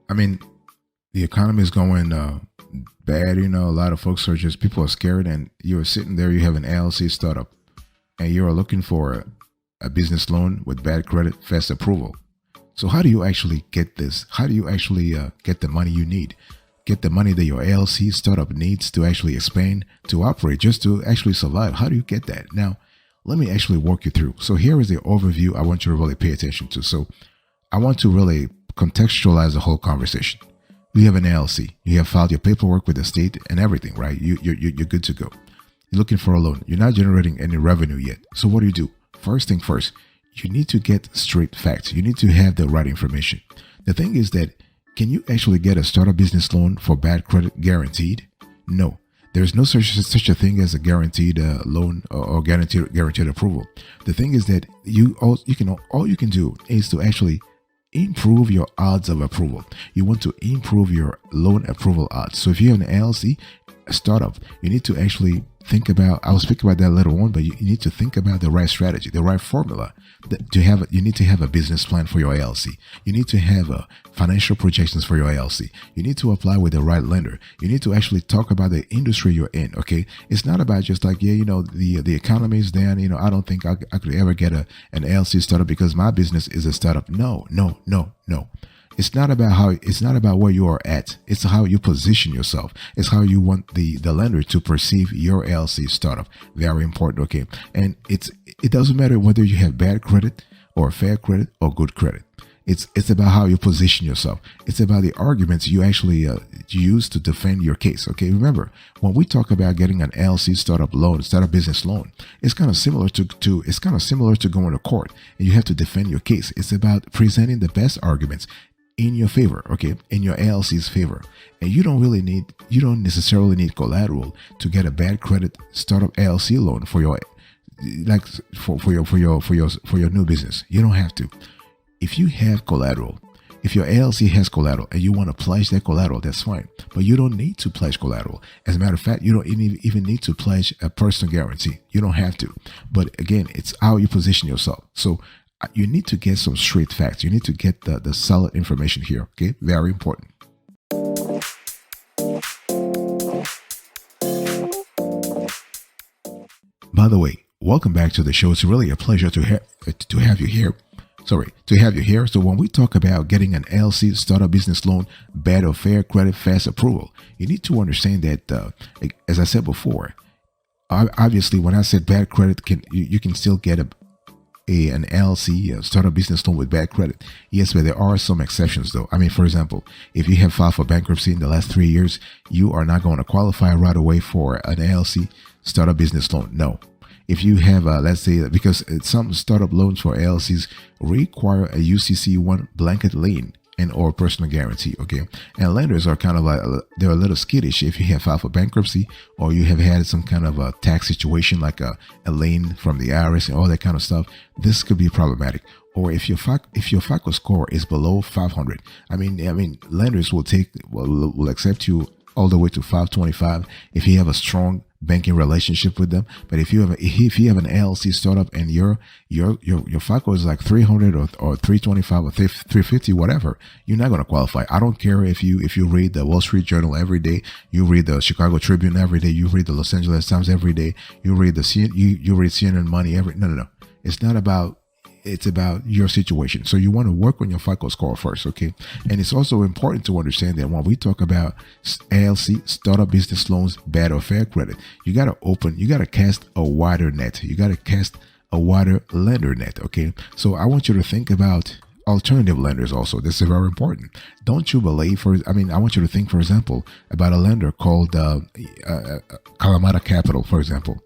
I mean, the economy is going bad. A lot of folks are just people are scared, and you're sitting there. You have an LLC startup, and you're looking for a business loan with bad credit, fast approval. So how do you actually get this? How do you actually get the money you need? Get the money that your LLC startup needs to actually expand, to operate, just to actually survive. How do you get that? Now, let me actually walk you through. So here is the overview I want you to really pay attention to. So I want to really contextualize the whole conversation. You have an LLC. You have filed your paperwork with the state and everything, right? You're good to go. You're looking for a loan. You're not generating any revenue yet. So what do? First thing first, you need to get straight facts. You need to have the right information. The thing is that, can you actually get a startup business loan for bad credit guaranteed? No. There's no such a thing as a guaranteed loan or guaranteed approval. The thing is that all you can do is to actually improve your odds of approval. You want to improve your loan approval odds. So if you have an LLC, a startup, you need to actually think about, I'll speak about that later on, but you need to think about the right strategy, the right formula. You need to have a business plan for your LLC. You need to have financial projections for your LLC. You need to apply with the right lender. You need to actually talk about the industry you're in. Okay, it's not about just like, the economy is down. I don't think I could ever get an LLC startup because my business is a startup. No. It's not about where you are at. It's how you position yourself. It's how you want the lender to perceive your LLC startup. Very important. Okay. And it doesn't matter whether you have bad credit or fair credit or good credit. It's about how you position yourself. It's about the arguments you actually use to defend your case. Okay. Remember, when we talk about getting an LLC startup business loan, it's kind of similar to going to court, and you have to defend your case. It's about presenting the best arguments in your favor, okay, in your LLC's favor. And you don't necessarily need collateral to get a bad credit startup LLC loan for your new business. You don't have to. If you have collateral, if your LLC has collateral and you want to pledge that collateral, that's fine. But you don't need to pledge collateral. As a matter of fact, you don't even need to pledge a personal guarantee. You don't have to. But again, it's how you position yourself. So you need to get some straight facts. You need to get the solid information here. Okay, very important. By the way, welcome back to the show. It's really a pleasure to have you here. So when we talk about getting an LLC startup business loan, bad or fair credit, fast approval, you need to understand that, as I said before, obviously when I said bad credit, you can still get an LLC startup business loan with bad credit. Yes, but there are some exceptions though. I mean, for example, if you have filed for bankruptcy in the last 3 years, you are not going to qualify right away for an LLC startup business loan. No. If you have, let's say, because some startup loans for LLCs require a UCC1 blanket lien and or personal guarantee, okay? And lenders are kind of like, they're a little skittish if you have filed for bankruptcy or you have had some kind of a tax situation like a lien from the IRS and all that kind of stuff. This could be problematic. Or if your FICO score is below 500, I mean, lenders will accept you all the way to 525 if you have a strong banking relationship with them. But if you have an LLC startup and your FICO is like 300 or 325 or 350, whatever, you're not going to qualify. I don't care if you read the Wall Street Journal every day, you read the Chicago Tribune every day, you read the Los Angeles Times every day, you read you read CNN Money every. No. It's about your situation. So you want to work on your FICO score first, okay? And it's also important to understand that when we talk about LLC, startup business loans, bad or fair credit, you got to cast a wider net. You got to cast a wider lender net, okay? So I want you to think about alternative lenders also. This is very important. Don't you believe, I want you to think, for example, about a lender called Kalamata Capital, for example,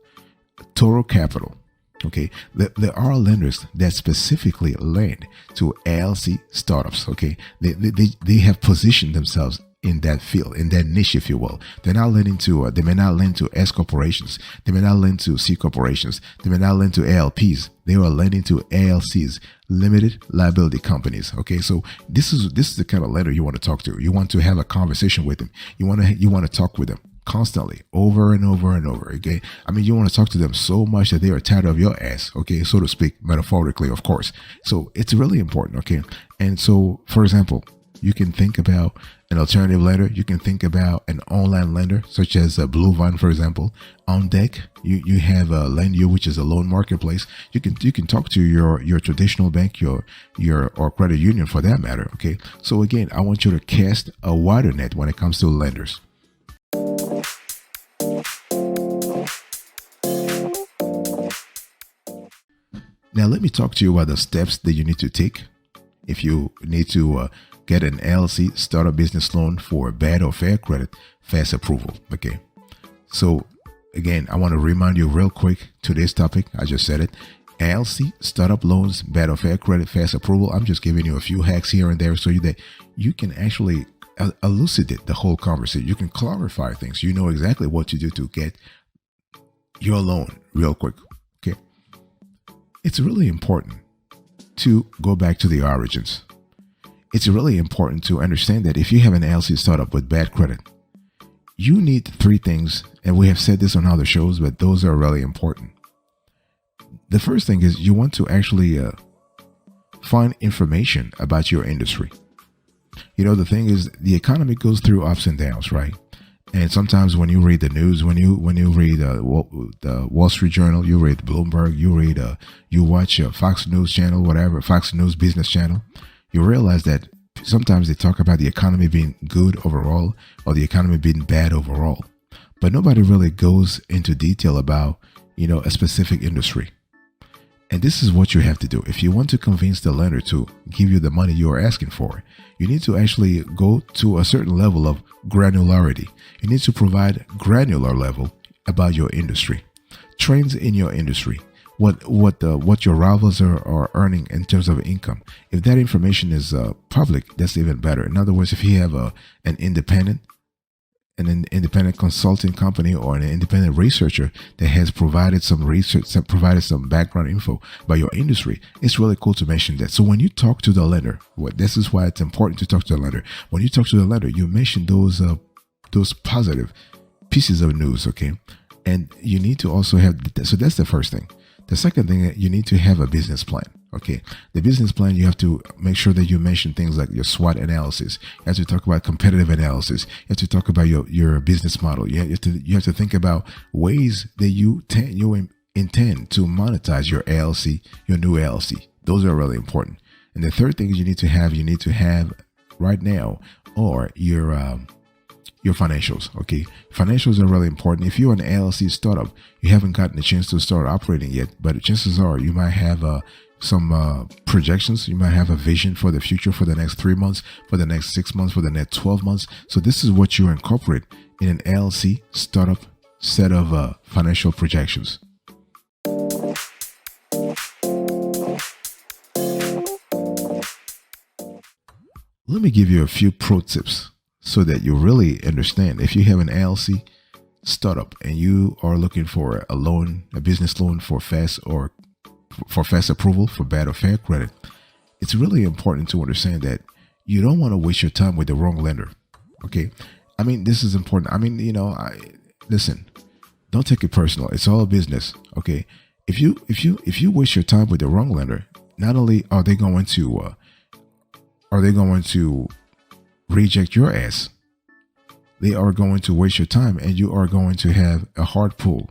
Toro Capital. Okay, there are lenders that specifically lend to LLC startups. Okay, they have positioned themselves in that field, in that niche, if you will. They're not lending to. They may not lend to S corporations. They may not lend to C corporations. They may not lend to ALPs. They are lending to ALCs, limited liability companies. Okay, so this is the kind of lender you want to talk to. You want to have a conversation with them. You want to talk with them constantly, over and over and over. Okay, I mean, you want to talk to them so much that they are tired of your ass, okay, so to speak, metaphorically, of course. So it's really important. Okay, and so, for example, You can think about an alternative lender. You can think about an online lender, such as a Blue Vine, for example. On deck, you have a Lendio, which is a loan marketplace. You can talk to your traditional bank, your or credit union for that matter. Okay. So again, I want you to cast a wider net when it comes to lenders. Now, let me talk to you about the steps that you need to take if you need to get an LLC startup business loan for bad or fair credit, fast approval. Okay. So again, I want to remind you real quick today's topic. I just said it. LLC startup loans, bad or fair credit, fast approval. I'm just giving you a few hacks here and there so that you can actually elucidate the whole conversation. You can clarify things. You know exactly what to do to get your loan real quick. Okay. It's really important to go back to the origins. It's really important to understand that if you have an LLC startup with bad credit, you need three things. And we have said this on other shows, but those are really important. The first thing is you want to actually find information about your industry. You know, the thing is the economy goes through ups and downs, right? And sometimes when you read the news, when you read the Wall Street Journal, you read Bloomberg, you watch Fox News channel, whatever, Fox News business channel, you realize that sometimes they talk about the economy being good overall or the economy being bad overall, but nobody really goes into detail about, a specific industry. And this is what you have to do. If you want to convince the lender to give you the money you are asking for, you need to actually go to a certain level of granularity. You need to provide granular level about your industry, trends in your industry, what your rivals are earning in terms of income. If that information is public, that's even better. In other words, if you have an independent consulting company or an independent researcher that has provided some research, provided some background info about your industry, it's really cool to mention that. So when you talk to the lender, this is why it's important to talk to the lender. When you talk to the lender, you mention those positive pieces of news, okay? And you need to also have, so that's the first thing. The second thing, you need to have a business plan. Okay. The business plan, you have to make sure that you mention things like your SWOT analysis. You have to talk about competitive analysis. You have to talk about your business model. You have to think about ways that you intend to monetize your LLC, your new LLC. Those are really important. And the third thing is you need to have right now or your financials. Okay. Financials are really important. If you're an LLC startup, you haven't gotten a chance to start operating yet, but chances are you might have some projections. You might have a vision for the future for the next 3 months, for the next 6 months, for the next 12 months. So this is what you incorporate in an LLC startup set of financial projections. Let me give you a few pro tips so that you really understand. If you have an LLC startup and you are looking for a loan, a business loan for fast approval for bad or fair credit, it's really important to understand that you don't want to waste your time with the wrong lender. Okay. I mean, this is important. I mean, listen, don't take it personal. It's all business. Okay. If you waste your time with the wrong lender, not only are they going to reject your ass, they are going to waste your time and you are going to have a hard pull.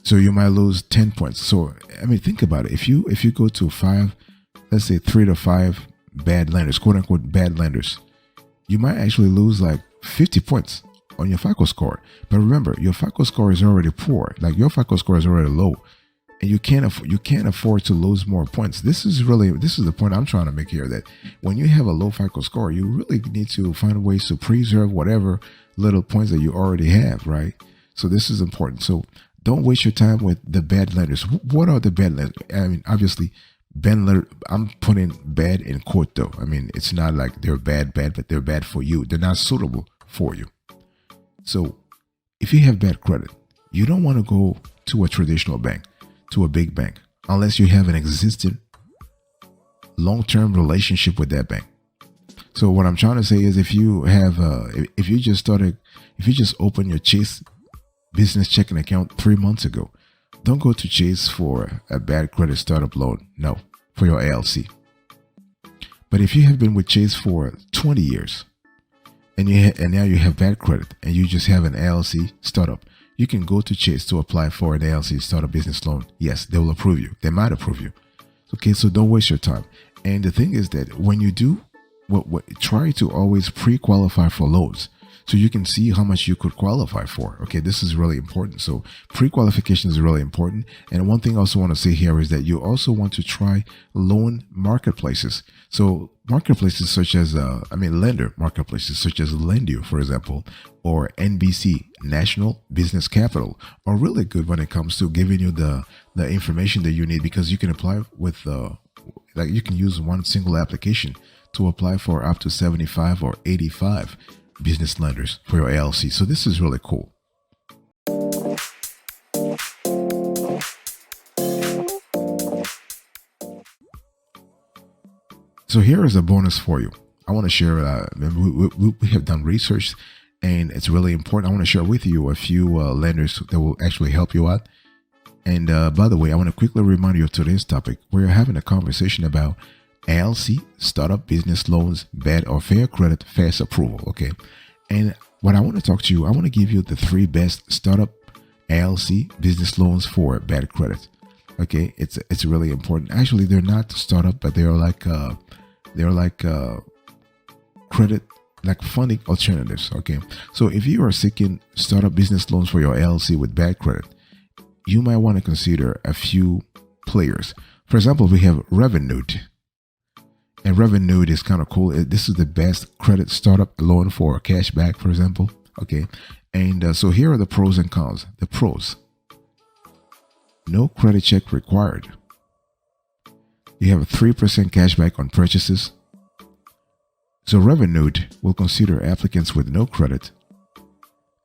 So you might lose 10 points. So, I mean, think about it. If you go to 5, let's say 3 to 5 bad lenders, quote unquote bad lenders, you might actually lose like 50 points on your FICO score. But remember, your FICO score is already poor. Like your FICO score is already low, and you can't afford to lose more points. This is the point I'm trying to make here, that when you have a low FICO score, you really need to find ways to preserve whatever little points that you already have, right? So this is important. So don't waste your time with the bad lenders. What are the bad lenders? I mean, obviously, bad lender, I'm putting bad in quote though. I mean, it's not like they're bad, but they're bad for you. They're not suitable for you. So if you have bad credit, you don't want to go to a traditional bank, to a big bank, unless you have an existing long-term relationship with that bank. So what I'm trying to say is if you just open your Chase business checking account 3 months ago, don't go to Chase for a bad credit startup loan. No, for your LLC. But if you have been with Chase for 20 years and now you have bad credit and you just have an LLC startup, you can go to Chase to apply for an LLC startup business loan. Yes, they will approve you. They might approve you. Okay, so don't waste your time. And the thing is that when you do, try to always pre-qualify for loans so you can see how much you could qualify for. Okay, this is really important. So pre-qualification is really important. And one thing I also want to say here is that you also want to try loan marketplaces. So marketplaces such as, lender marketplaces such as Lendio, for example, or NBC, National Business Capital, are really good when it comes to giving you the information that you need, because you can apply with, you can use one single application to apply for up to 75 or 85 business lenders for your LLC. So this is really cool. So here is a bonus for you. I want to share, we have done research and it's really important. I want to share with you a few lenders that will actually help you out. And by the way, I want to quickly remind you of today's topic. We're having a conversation about LLC, startup business loans, bad or fair credit, fast approval. Okay. And what I want to talk to you, I want to give you the 3 best startup LLC business loans for bad credit. Okay. It's really important. Actually, they're not startup, but they're like credit, like funding alternatives. Okay. So if you are seeking startup business loans for your LLC with bad credit, you might want to consider a few players. For example, we have Revenued. And Revenued is kind of cool. This is the best credit startup loan for cashback, for example. Okay. And so here are the pros and cons. The pros: no credit check required. You have a 3% cashback on purchases. So Revenued will consider applicants with no credit.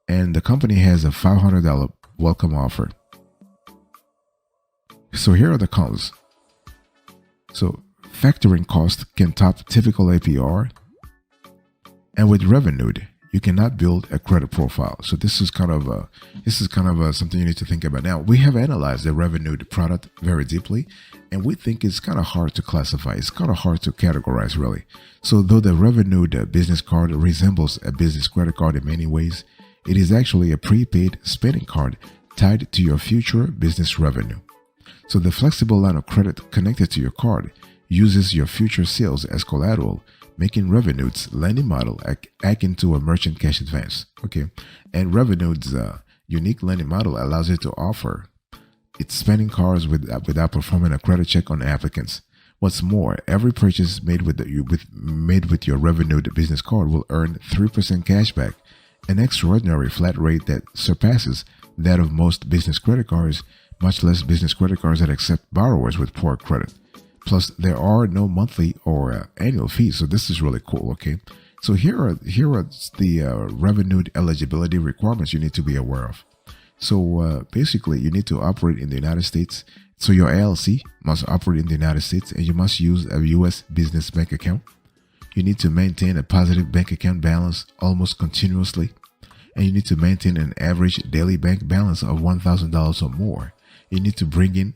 And the company has a $500 welcome offer. So here are the cons. So factoring cost can top typical APR. And with Revenued, you cannot build a credit profile. So this is kind of something you need to think about. Now, we have analyzed the Revenued product very deeply, and we think it's kind of hard to classify. It's kind of hard to categorize, really. So though the Revenued business card resembles a business credit card in many ways, it is actually a prepaid spending card tied to your future business revenue. So the flexible line of credit connected to your card uses your future sales as collateral, making Revenued's lending model akin to a merchant cash advance. Okay, and Revenued's unique lending model allows it to offer its spending cards without performing a credit check on applicants. What's more, every purchase made with your Revenued business card will earn 3% cashback, an extraordinary flat rate that surpasses that of most business credit cards, much less business credit cards that accept borrowers with poor credit. Plus, there are no monthly or annual fees, so this is really cool. Okay, so here are the Revenued eligibility requirements you need to be aware of. So basically, you need to operate in the United States. So your LLC must operate in the United States, and you must use a U.S. business bank account. You need to maintain a positive bank account balance almost continuously, and you need to maintain an average daily bank balance of $1,000 or more. You need to bring in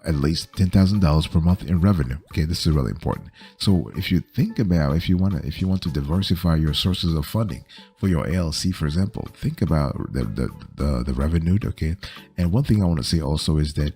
at least $10,000 per month in revenue. Okay, this is really important. So if you think about if you want to diversify your sources of funding for your LLC, for example, think about the Revenued. Okay, and one thing I want to say also is that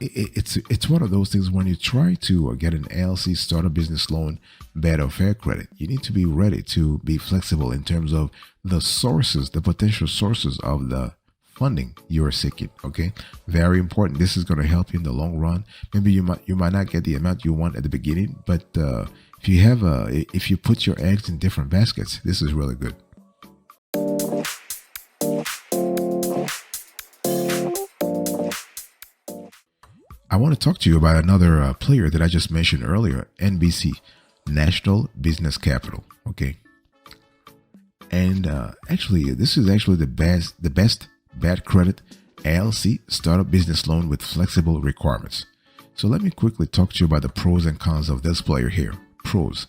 it's one of those things when you try to get an LLC startup business loan, bad or fair credit, you need to be ready to be flexible in terms of the potential sources of the funding you are seeking. Okay, very important. This is going to help you in the long run. Maybe you might not get the amount you want at the beginning, but if you put your eggs in different baskets, this is really good. I want to talk to you about another player that I just mentioned earlier, NBC, National Business Capital. Okay, and actually, this is actually the best bad credit LLC startup business loan with flexible requirements. So let me quickly talk to you about the pros and cons of this player here. Pros: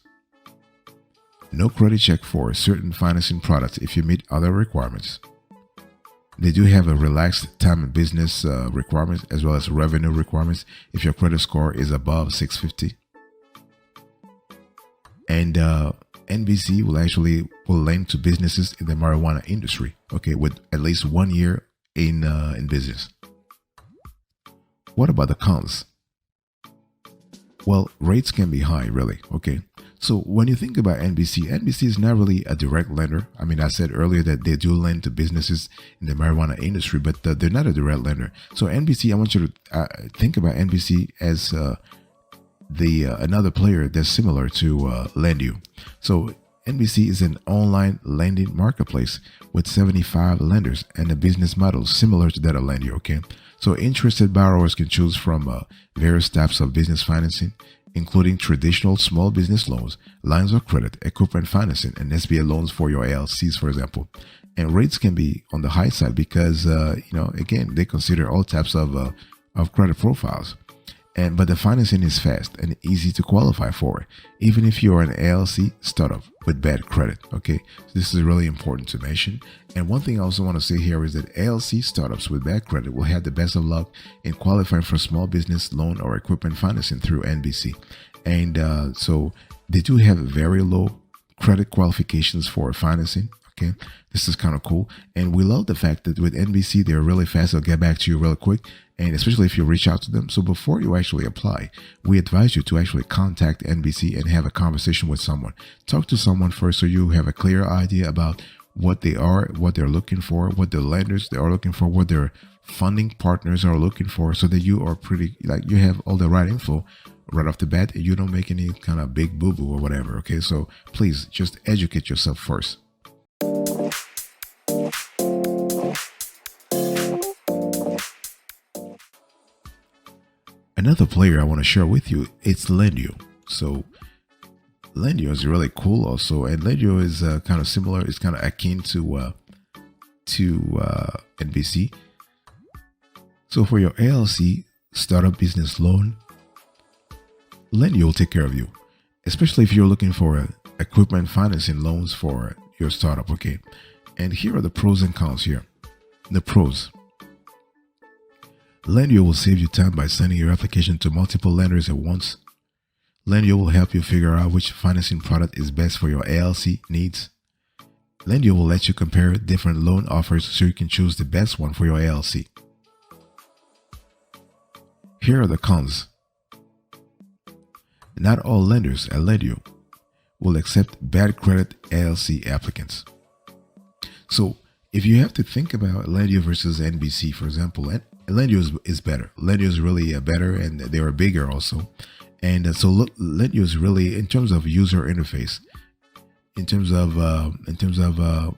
no credit check for certain financing products if you meet other requirements. They do have a relaxed time and business requirements as well as revenue requirements if your credit score is above 650. And NBC will lend to businesses in the marijuana industry, okay, with at least 1 year in business. What about the cons? Well, rates can be high, really, okay. So when you think about NBC is not really a direct lender. I mean, I said earlier that they do lend to businesses in the marijuana industry, but they're not a direct lender. So NBC, I want you to think about NBC as another player that's similar to Lendio. So NBC is an online lending marketplace with 75 lenders and a business model similar to that of Lendio. Okay, so interested borrowers can choose from various types of business financing, including traditional small business loans, lines of credit, equipment financing, and SBA loans for your LLCs, for example. And rates can be on the high side because, again, they consider all types of credit profiles. But the financing is fast and easy to qualify for, even if you're an LLC startup with bad credit. Okay, so this is really important to mention. And one thing I also want to say here is that LLC startups with bad credit will have the best of luck in qualifying for small business loan or equipment financing through NBC. And so they do have very low credit qualifications for financing. Okay, this is kind of cool. And we love the fact that with NBC, they're really fast. They'll get back to you real quick. And especially if you reach out to them. So before you actually apply, we advise you to actually contact NBC and have a conversation with someone. Talk to someone first so you have a clear idea about what they are, what they're looking for, what the lenders they are looking for, what their funding partners are looking for, so that you are you have all the right info right off the bat and you don't make any kind of big boo-boo or whatever. Okay, so please just educate yourself first. Another player I want to share with you, it's Lendio. So Lendio is really cool also, and Lendio is kind of similar. It's kind of akin to NBC. So for your LLC startup business loan, Lendio will take care of you, especially if you're looking for equipment financing loans for your startup. Okay, and here are the pros and cons here. The pros. Lendio will save you time by sending your application to multiple lenders at once. Lendio will help you figure out which financing product is best for your LLC needs. Lendio will let you compare different loan offers so you can choose the best one for your LLC. Here are the cons. Not all lenders at Lendio will accept bad credit LLC applicants. So if you have to think about Lendio versus NBC, for example, Lendio is better. Lendio is really better, and they are bigger also. And so Lendio is really, in terms of user interface, in terms of the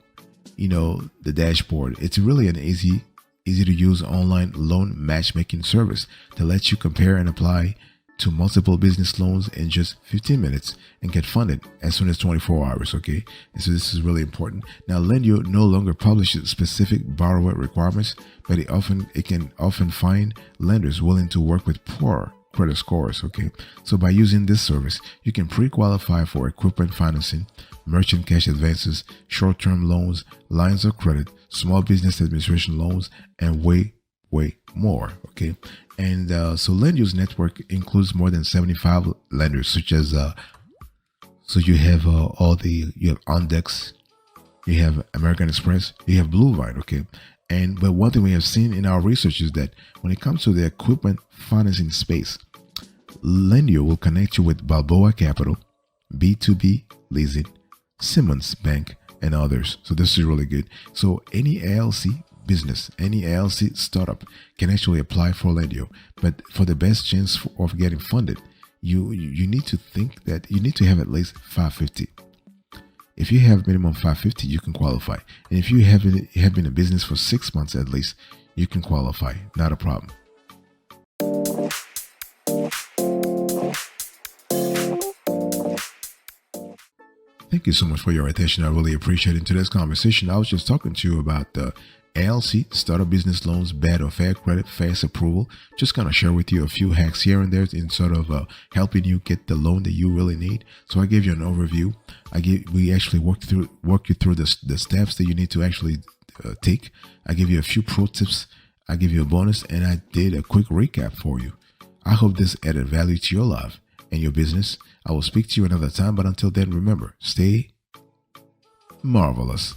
dashboard, it's really an easy to use online loan matchmaking service that lets you compare and apply to multiple business loans in just 15 minutes and get funded as soon as 24 hours. Okay, and so this is really important. Now, Lendio no longer publishes specific borrower requirements, but it can often find lenders willing to work with poor credit scores. Okay, so by using this service, you can pre-qualify for equipment financing, merchant cash advances, short-term loans, lines of credit, small business administration loans, and way more. Okay, and so Lendio's network includes more than 75 lenders, such as so you have you have Ondex, you have American Express, you have Bluevine. Okay, but one thing we have seen in our research is that when it comes to the equipment financing space, Lendio will connect you with Balboa Capital, B2B Leasing, Simmons Bank, and others. So this is really good. So any LLC business, any LLC startup can actually apply for Lendio, but for the best chance of getting funded, you need to think that you need to have at least 550. If you have minimum 550, you can qualify, and if you have been in business for 6 months at least, you can qualify. Not a problem. Thank you so much for your attention. I really appreciate it. In today's conversation, I was just talking to you about the LLC, startup business loans, bad or fair credit, fast approval. Just kind of share with you a few hacks here and there in sort of helping you get the loan that you really need. So I gave you an overview. We actually walk you through the steps that you need to actually take. I give you a few pro tips. I give you a bonus, and I did a quick recap for you. I hope this added value to your life. and your business. I will speak to you another time, but until then, remember, stay marvelous.